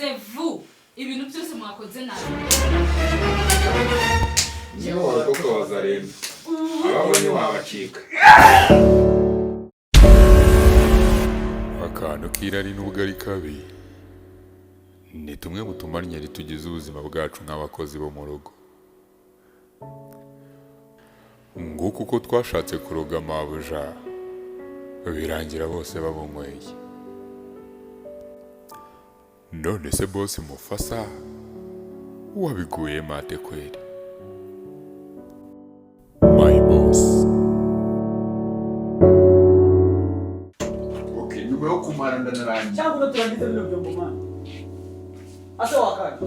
taisez-vous. Ibintu byose mwakoze nabi. Niyo waruko wazarenda. Ababonye wabacika. Akantu kirari n'ubugari kabi ni tumwe mu tumanyeri tugize ubuzima bwacu nk'abakozi bo mu rugo. Nguko uko twashatse kuroga mabuja birangira bose babunyweye. None se boss Mufasa wabiguye mate kweli? My boss. Okay, nyuma yo kumara ndanarangiye. Cyangwa turangize bino byombo mana. Ase wakati.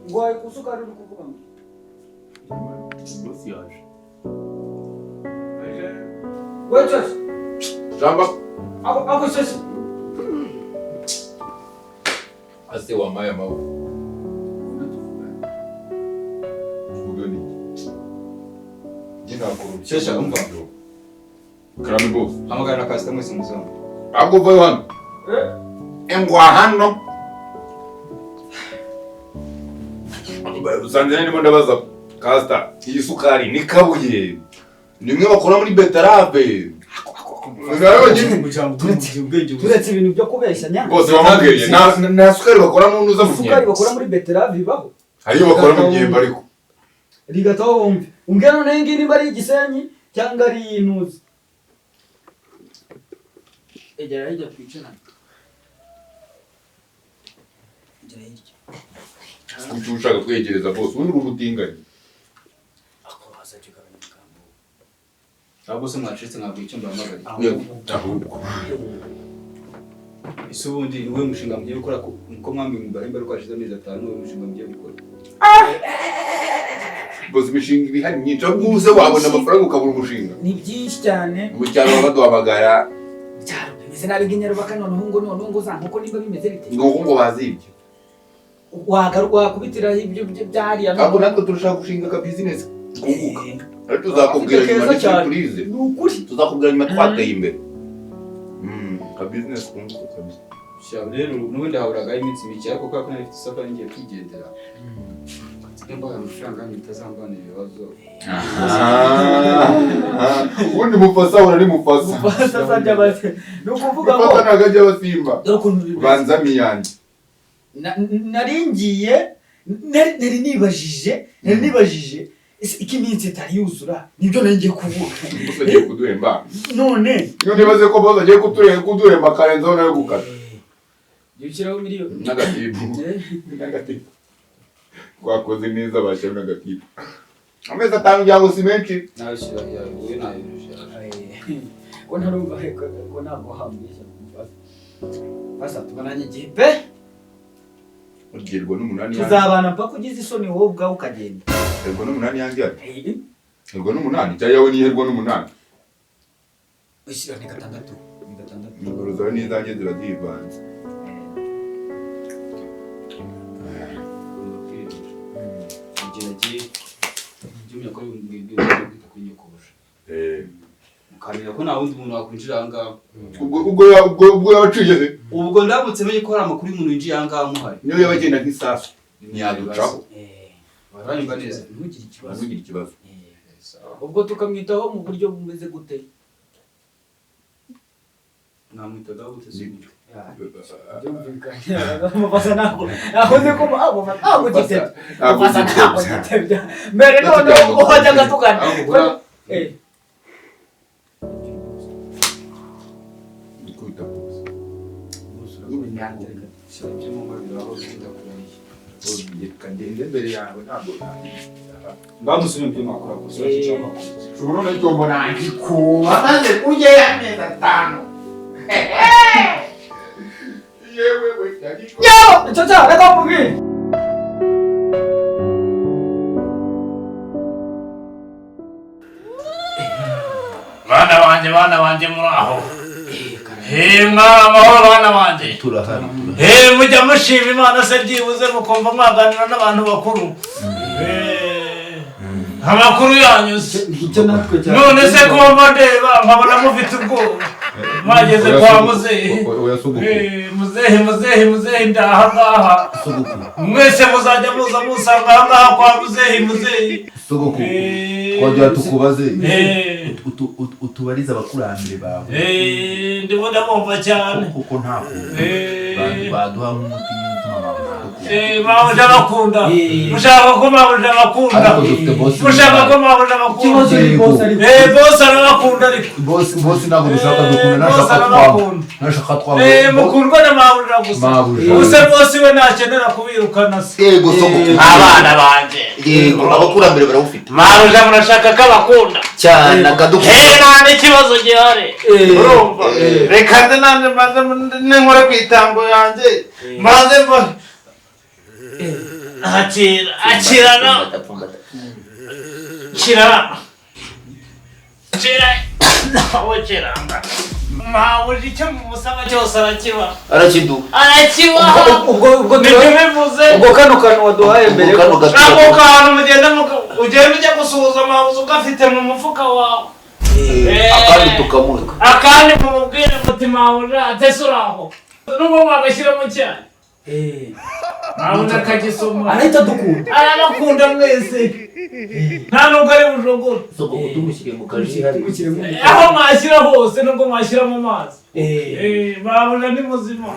Ngwaye kusuka ari kuvuga ngo. Boss yaje. Wewe Jamba. ako sisi. Ase wa maya mawu. Tuvugani. Jina akuru. Shesha umva. Karame boss. Hamagara na customer simuzana. Ago vayo hano. Engwa hano. Usanze ndimo ndabaza Kasta, iyi sukari ni kabuye. Nimwe bakora muri betarave. Turetse ibintu byo kubeshya nya. Bose bamubwiye na sukari bakora mu ntuza mu Sukari bakora muri beterave bibaho. Hariyo bakora mu myembe ariko. Rigataho bombi. Ungena nengi nimba ari igisenyi cyangwa ari intuzi. Egera hirya twicana. Egera hirya. Kuki ushaka kwegereza bose undi urutinganye. Ako hasaje kabanyamkambo. Abo se mwacitse nkabwiye mbamagari. Ahubwo. Isubundi niwe mushinga mugiye gukora ko mwambi mubahemba ruko ashize amezi 5 niwe mushinga mugiye gukora. Bose mishinga ibihari nyinshi aguze wabona amafaranga ukabura umushinga. Ni byinshi cyane. Mu cyaro baduhamagara. Cyaro bimeze nabi ginyero bakano ngo zankuko nimba bimeze bite. Ngo bazibye. Wagarwa kubitira ibyo byari Abo natwe turashaka gushinga ka business. Kunguka. Ariko tuzakubwira nyuma n'ikurize. Nukuri. Tuzakubwira nyuma twateye imbere. Ka business kunguka kabisa. Sha rero nubundi hahuraga iminsi mike ariko kwa kuna ifite isafari ngiye kwigendera. Nimba amafaranga nitazambana ibibazo. Ubundi Mufasa urari Mufasa. Mufasa sajya base. Nukuvuga ngo Mufasa nagajya basimba. Banza miyanje. Naringiye nari nibajije iki minsi itari yuzura nibyo nangiye kuvuga. Gusa giye kuduhemba. None iyo nibaze ko boza giye kuduhemba karenzaho nayo gukata. Yukiraho miliyoni. Negativu. Kwakoze neza bashyira negativu. Amezi 5 byago si menshi. Nashira yawe nayirusha. Ko ntarumva ko ntabwo hambishya Mufasa. Pasa tubananye gipe. Urgerwa n'umunani yanjye. Tuzabana mpaka ugize isoni wowe ubwawe ukagenda. Urgerwa n'umunani yanjye. Urgerwa n'umunani cyangwa yawe niherwa n'umunani. Ushyira ni 6. Ingoro zawe n'izanjye ziba zivanze. Jumya ko mbibwira kunyokosha. Mukamira ko nta wundi muntu wakwinjira ahangaha. Ubwo yabaciye. Ubwo ndabutse menye ko hari amakuru y'umuntu yinjiye ahangaha muhari. Niyo yabagenda nk'isasu. Ntiyaducaho. Baranyumva neza. Ntugire ikibazo. Ubwo tukamwitaho mu buryo bumeze gute? Namwitaga gute se? Mufasa nako akoze ko abo gitebya. Mufasa nako gitebya. Mbere none uhajya gatukana. Ndikuita bose. Shabye mu mabiro aho genda kurariye. Kandende mbere yawe ntabwo. Bamusubye byo makora gusa cyangwa. Shobora cyo mbona ndikuba maze kujya y'amezi 5. Yewe cyagiko. Yo, chacha, reka mvuge. Bana wanje muraho. Mwana amahoro bana wanje. Turahari. Mujya mushima Imana se byibuze mukumva mwaganira n'abantu bakuru. Amakuru yanyu se. Icyo natwe cyane. None se ko mbadeba nkabona mufite ubwoba. Mwageze kwa muzehe. Oya suguku. Muzehe ndaha. Suguku. Mwese muzajya muza musanga aha kwa muzehe. Suguku. Kwajya tukubaze. Utubariza abakurambere bawe. Ndibona bumva cyane. Kuko ntako. Baduha nk'umuti n'utuma bakunda. Mabuja bakunda. Mushaka ko mabuja bakunda. Mushaka ko mabuja bakunda. Boss arabakunda ariko. Boss ntabwo dushaka dukunda nashaka twabo. Mukundwa na mabuja gusa. Use boss we nakenera kubirukana se. Yego Suguku. Abana banje. Yego abakurambere barawufite. Mabuja murashaka ko abakunda. Cyane akadukunda. Nta n'ikibazo gihari. Urumva? Reka nze nande maze nkore kwitambo yanjye. Maze Achira. Mabuja icyo musaba cyose arakiba. Ubwo ntibivuze. Ubwo kano kantu waduhaye mbere. Ako kantu ugenda ujya gusuhuza mabuja ugafite mu mufuka wawe. Akandi tukamuka. Akandi mumubwire muti mabuja atese uraho. Nubwo mwagashyiramo cyane. Mabuja akagisoma. Arahita dukunda. Arabakunda mwese. Nta nubwo ari bujogora. Suguku tumushyire mu kaji hari. Aho mwashyira hose nubwo mwashyira mu mazi. Mabuja ni muzima.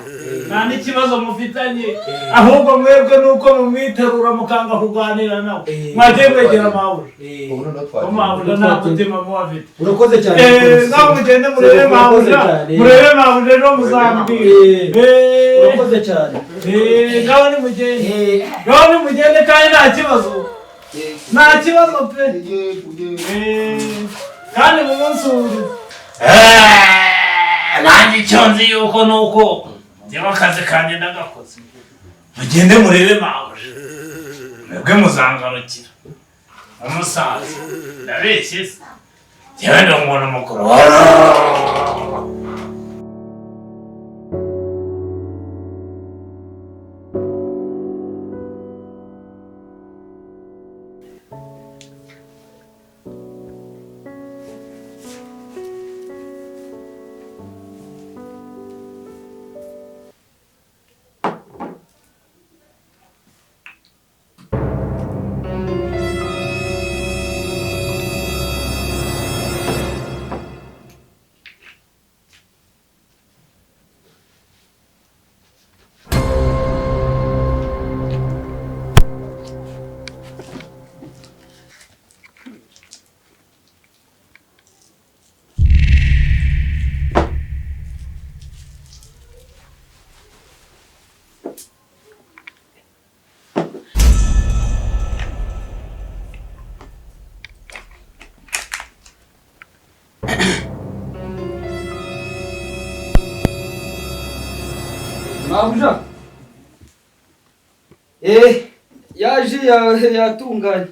Nta n'ikibazo mufitanye. Ahubwo mwebwe nuko mumwiterura mukanga kuganira nawe. Mwagiye mwegera mabuja. Mabuja nta mutima muwafite. Urakoze cyane. Ngaho mugende murebe mabuja. Murebe mabuja no muzambwira. Urakoze cyane. Ngaho nimugende. Ngaho nimugende kandi nta kibazo. Nta kibazo pe. Kandi mu munsi uru. Nanjye icyo nzi yuko nuko njyewe akazi kanjye ndagakoze. Mugende murebe mabuja. Mwebwe muzangarukira. Umusaza. Ndabeshye se. Njyewe ndi umuntu mukuru. Mabuja. Yaje yatunganye.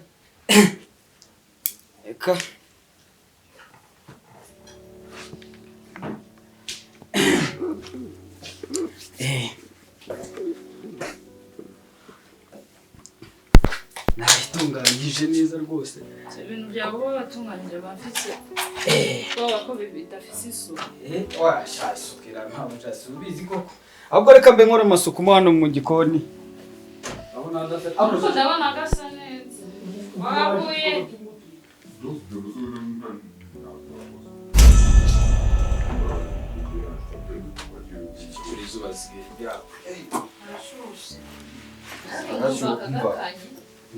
Eka. Nayitunganyije neza rwose. Ibintu byawe batunganyije bafite. Ko bidafite isuku. Washasukira Mabuja subizi koko. Ahubwo reka mbe nkora amasuku hano mu gikoni. Ariko ndabona gasa neza. Waguye.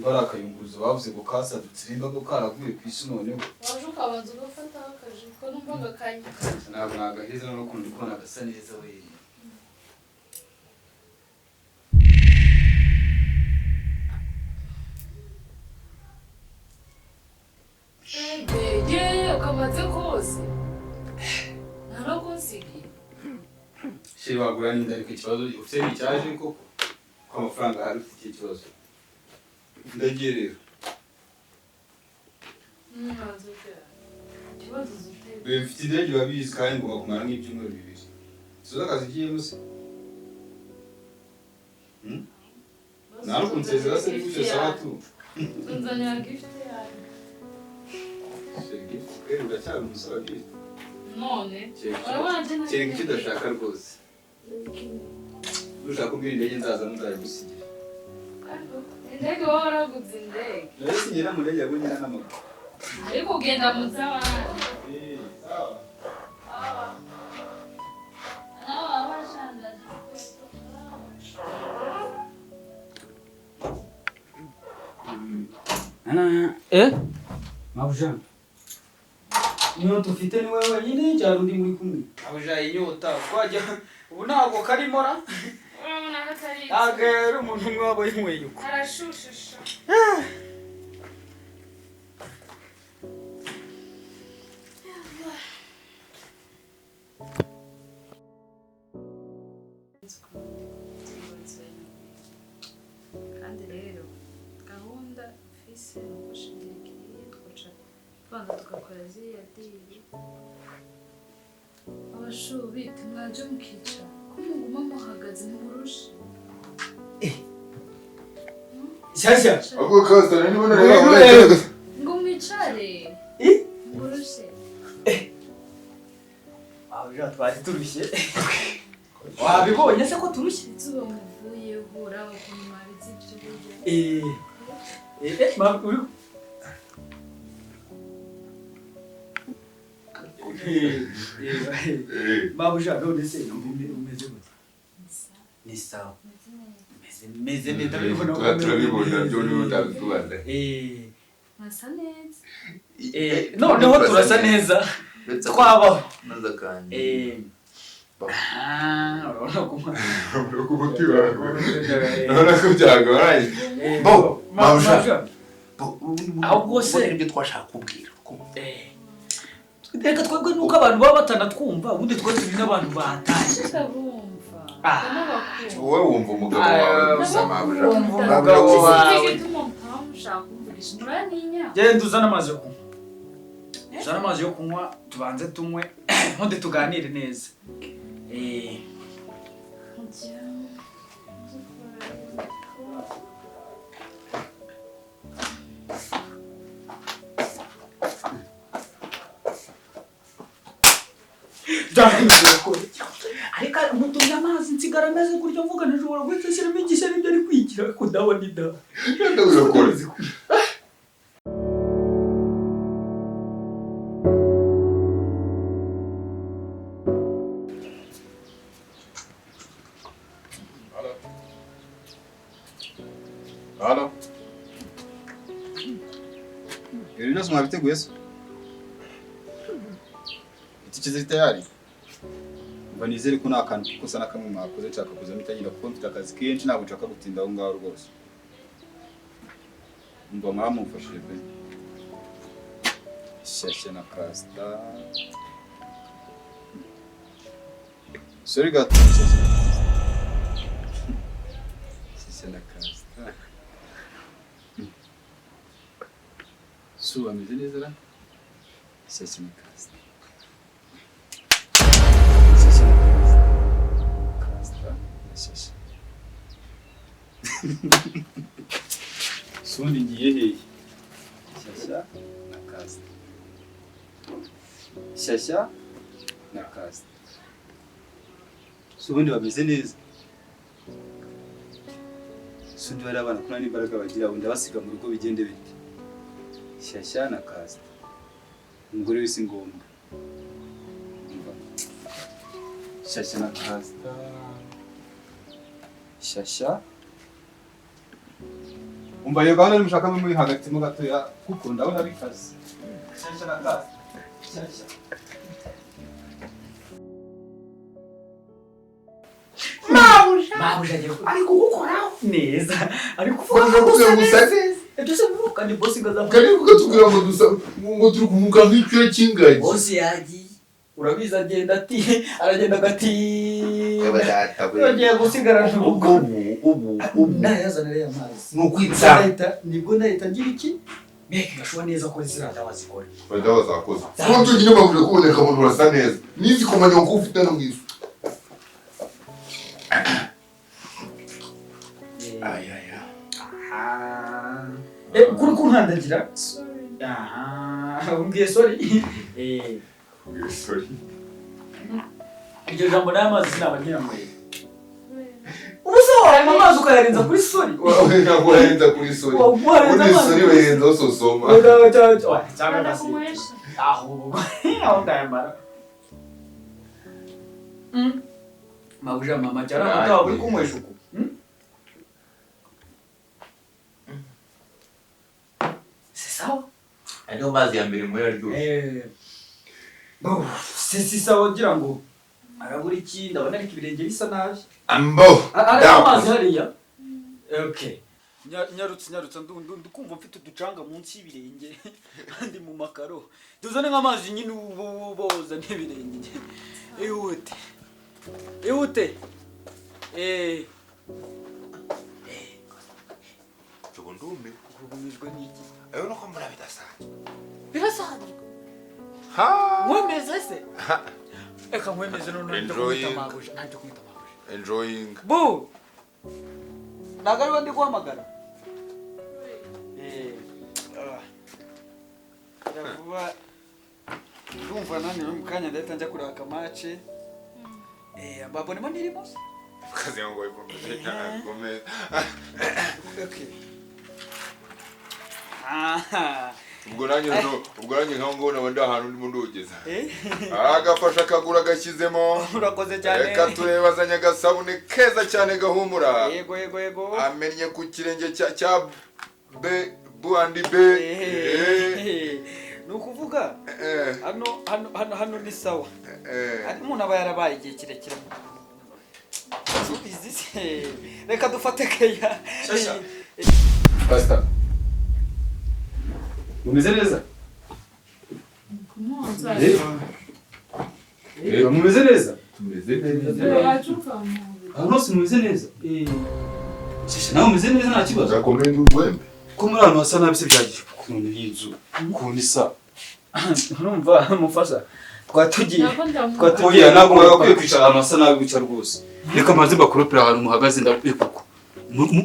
Barakayunguruzo bavuze ngo kasadutse nimba ko karaguye ku isi noneho. Waje ukabanza ugafata akaje ko numva gakanye. Ntabwo nagaheza no kundi ko nagasa neza we. Ukamaze kose. Naroko nsigi. Shiri bagura n'inda ariko ikibazo ufite icyaje koko ko amafaranga hari ufite ikibazo. Ndagerera. Ikibazo zuteye. Bifite idege babizi kandi ngo bakumara nk'ibyumweru bibiri. Sizo akazi kiyemo se. Naro kunsezera se n'ibyo sabatu. Nzanira gift yawe. Gift kweli uracyari umusaba gift. none urabona tena Kiri kidashaka rwose. Ushaka kubwira indege nzaza nzagusigira. indege wowe waraguze indege Rero sinyira mu ndege yabonye n'amaguru. ariko ugenda mu z'abandi Sawa. Mabuja. Inyota ufite ni wewe wenyine cyangwa undi muri kumwe? Mabuja inyota twajya ubu ntabwo karimora. urabona hatari Agera umuntu umwe wabo yinyweye uko. arashushisha kandi rero gahunda ufise ni ugushidikira twaca tubanza tugakora ziriya diri abashubita mwaje mukicara ko muguma muhagaze ntimurushe Shyashya. Ako Kasita niba nareba ngo mwicare murushe Mabuja twari turushye. Wabibonye se ko turushye? izuba muvuyeho uraba ukuntu mwabizi ibyo burya Mabuja none se umeze gute? Ni sawa. Meze neza turabibona byo ni utabikubaza. mwasa neza Noneho turasa neza. Twabaho. Naza kandi. Urabona ko Urabona ko byagoranye. Bo, Mabuja. ahubwo se Ibyo twashaka kubwira. reka twebwe nuko abantu baba batanatwumva ubundi twese turi n'abantu bataje. ndabumva n'abakuru Wowe wumva umugabo wawe gusa Mabuja. Umugabo wawe. gituma mushaka kumvugisha muraninya Genda uzana amazi yo kunywa. Uzana amazi yo kunywa tubanze tunywe nkonde tuganire neza. Ariko mutumye amazi nsigara meze gutyo mvuga ntishobora guhita nshyiramo igisha n'ibyo ari kwigira ariko ndabona inda. Ndabikora. Halo. Ibintu byose mwabiteguye se? Itike ziri tayari? Mba nizere ko nta kantu kukosa na kamwe mwakoze nshaka kuza mitagira kuko mfite akazi kenshi ntabwo nshaka gutinda aho ngaho rwose. Mba mwamufashije pe. Shyashya na Kasita. Sorry gato. Shyashya na Kasita. Su ameze neza ra? Shyashya na Kasita. Shyashya. Sundi ngiye hehe? Shyashya na Kasita. Shyashya na Kasita. Sundi bameze neza. Sundi bari abana kuna n'imbaraga bagira undi abasiga mu rugo bigende bite. Shyashya na Kasita. Umugore wese ngombwa. Shyashya na Kasita. Shyashya. Umva iyo gahunda nimushaka muri hagati mu gatoya kuko ndabona bikaze. Shyashya na Kasita. Shyashya. Mabuja ariko gukoraho neza. Ariko Kwanza kugira ngo usase. Ese muruka ni boss ngaza. Kandi ukatubwira ngo dusa ngo turi kumuka nk'icyo cy'ingagi. Boss yagiye. Urabiza agenda ati aragenda gati. Yagiye gusigara Ubu. Nayazanire amazi. Nukwitsa. Nibwo nahita ngira iki? Mbega gashuwa neza ko ziranda wazikora. Badawa zakoze. Kuko tugiye Mabuja kuboneka umuntu urasa neza. Nizi komanya ko ufite no mwiza. Kuri kunkandagira? sorry Umbwiye sorry. Sorry. iryo jambo n'amazi sinaba nkiramureba ubusohora amazi ukayarenza kuri sori Ntabwo warenza kuri sorry. Ubundi sorry warenza usosoma. cyangwa se aho ndayambara mabuja mama cyara mata uri kunywesha uko c'est ça ariyo mazi ya mbere muri aryo c'est ça wagira ngo arabura iki ndabona ariko ibirenge bisa nabi Ambo. amazi hariya okay nyarutse ndukumva mfite uducanga munsi y'ibirenge kandi mu makaro tuzane nk'amazi nyine uboza n'ibirenge ihute Cyo ndume. urumijwe n'iki Ayo nuko mbona bidasanzwe. birasanzwe Ha. wemeze se eka wemeze none Enjoying. bu nagari ndi guhamagara vuba ndumva naniwe mu kanya ndahita njya kureba akamace mbabonemo nirimo se Kazi yangu ipo Gomez. okay Ubwo nanjye nkaho nabandi ahantu ndimo ndogeza. Agafasha kagura gashyizemo. urakoze cyane Reka turebazanya agasabune keza cyane gahumura. yego Amennye ku kirenge cya buandi B. nukuvuga hano ni sawa ari umuntu aba yarabaye igihe kirekire reka dufate keya Pastor. Mumeze neza? Mumeze neza? Tumeze neza. Aho mumeze neza? Shisha nawe mumeze neza nta kibazo. Zakomeye n'urwembe. Ko muri hano hasa nabi se byagiye kuntu y'inzu. Kuntu isa. urumva mufasha twatugiye Oya ntabwo mwakwiye kwicara ahantu hasa nabi wicara rwose. Reka maze bakuropera ahantu muhagaze ndakwiye kuko.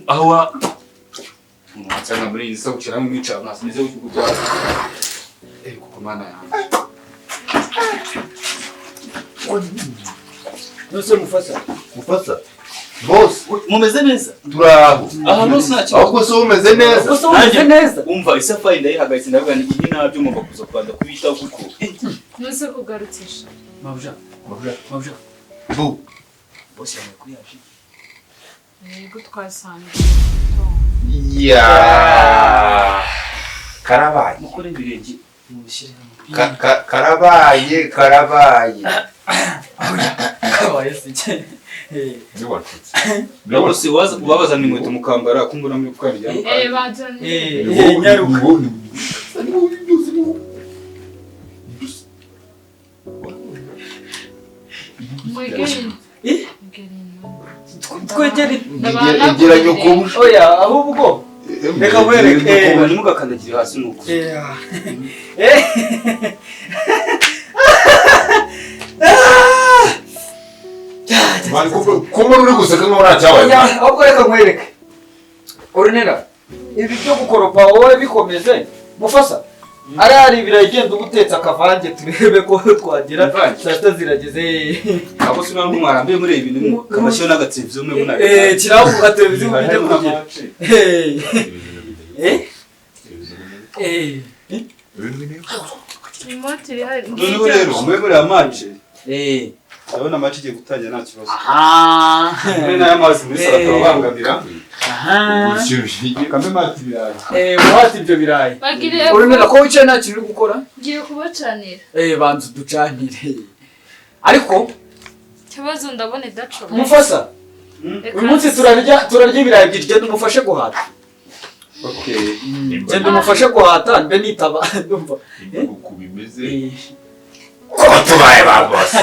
Aho wa Mwachana muri iyi sawa cyane mwicara mwasize ukujya. Kuko mana yanjye. nose mufasha Boss, Mumeze neza? turaho. Aha no sinaki. Ahubwo so umeze neza. umeze neza Umva isafari ndayihagaze ndavuga ni ibi nabyo ngomba kuza kwanda kubitaho kuko. Nose kugarutsisha. mabuja Bu. bosi yamwe kuri yaje Yego twasanze. Ya. Karabaye. mukore ibirenge mubishyire Karabaye. kabaye se Ni watutse. Nabo se wabaza ni inkweto mukambara kumbona muri kwarya. Bajanye. nyaruka Mwegeni. twegere Igira nyoko. oya ahubwo reka mwereke Nimugakandagire hasi nuko. Kuma uri guseka nkaho nta cyabaye. ahubwo reka mwereke urinera ibi byo gukoropa wowe bikomeze mufasa ari ibirayi genda ubutetse akavange turebe ko twagira saa sita zirageze Abo sina mwarambiye muri ibi bintu kabashiyo n'agateleviziyo mwe muna. kiraho ku gateleviziyo bijya kugira Remote iri hari. None rero mwe muri amaje. Ndabona amaje igiye gutangira nta kibazo. Mwe n'aya mazi muri salata babangamira. Kambe mati birayi. muhati ibyo birayi Bagire. urinera ko wicaye nta kintu uri gukora Ngiye kubacanira. banza uducanire ariko Kibazo ndabona idacoma. mufasa uyu munsi turarya ibirayi byinshi genda umufashe guhata Okay. genda umufashe guhata mbe nitaba ndumva Uko bimeze. Ko tubaye ba boss.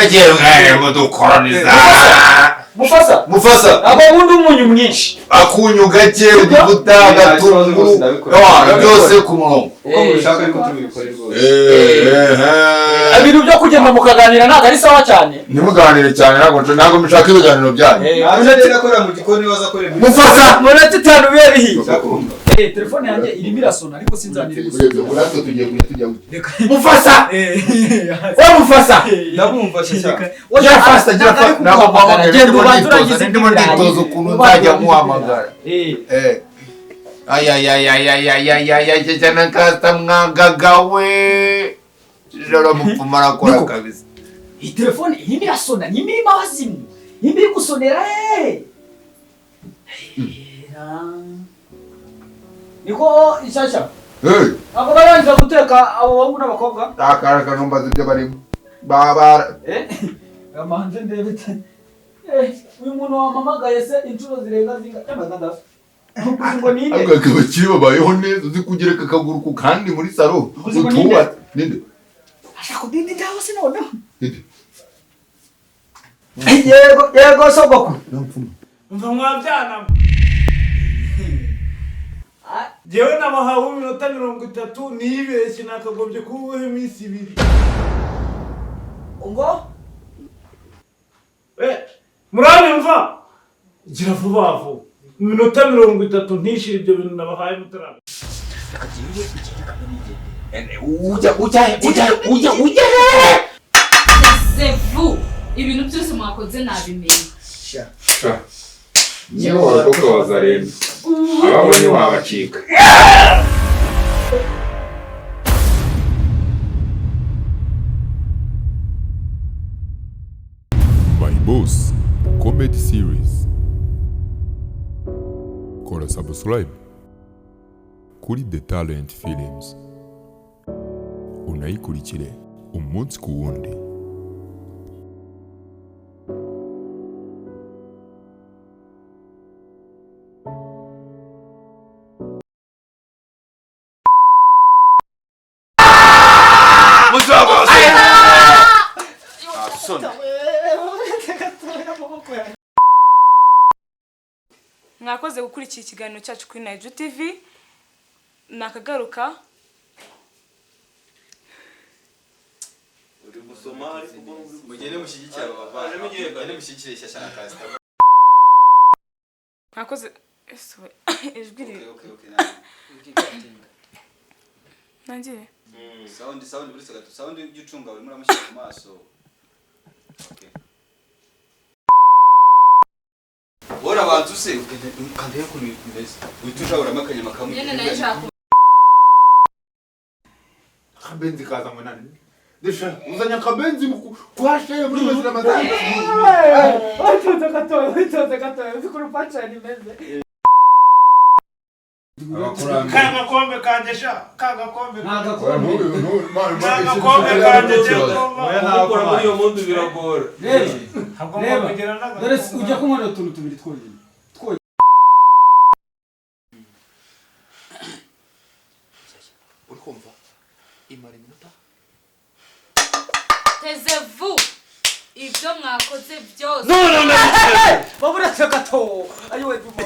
Egiye ngane ngo dukoraniza. Mufasa. aba wundi umunyu mwinshi Akunyu gake uduvuta gatunguru. Byose ku murongo. Uko mushaka ariko tubikore rwose. ibintu byo kugenda mukaganira ntabwo ari sawa cyane Ntimuganire cyane ntabwo mushaka ibiganiro byanyu. Aje rero akora mu gikoni waza akora. Mufasa. munota 5 bibe bihiye telefone yanjye irimo irasona ariko sinzanire gusa. Uratse tugiye kujya Mufasa mufasa ndabumva shaka gira fasta nabo baba genda ubanzuragize ndimo nditozo kuntu nzajya muhamagara ay cyane kasta mwagagawe joro mupfumara kora kabisa. Iyi telefone irimo irasona nyimi mawazimu nyimi gusonera niko ishasha abo barangiza guteka abo bangu n'abakobwa takaraka numbaza ibyo barimo baba amanze ndebete uyu muntu wamamagaye se inshuro zirenga zinga ngo ninde akabakiri babayeho neza uzi kugira kakaguru ku kandi muri salo utuwa ninde ashaka dindi ndaho se none yego sogoko mva mwabyana jewe nabahawe iminota 30 nibeshye nakagobye kubuhe iminsi 2 ngo muranyumva gira vuba vuba iminota 30 ntishira ibyo bintu nabahaye mutarama uja sevu ibintu byose mwakoze nabimenye niyo wakoza rero ababonye wabacika. My Boss Comedy Series. Kora subscribe kuri The Talent Films. Unayikurikire umunsi ku wundi. Mwakoze gukurikira ikiganiro cyacu kuri Naiju TV. Nakagaruka uri gusoma ariko mugende mushyigikira abavana mugende mushyigikira ishyashya kazi. mwakoze ijwi riri nangiye sound buri sagatu sound y'ucunga uri muramushyira mu maso. Okay. Ora abantu se ukandeye ko bimeze wituje urama kanyama kamwe nyene nayo nshaka kabenzi kaza mwanani desha uzanya kabenzi kwashe muri mazina mazana witoze gatoya uzikuru pacha nimeze kanga kombe kanje sha kanga kombe nagakombe kanje gukora muri iyo mundu biragora. reba dore ujya kumwana utuntu tubiri twonyine urikumva imara iminota tezevu ibyo mwakoze byose babura gato ayiwe dumo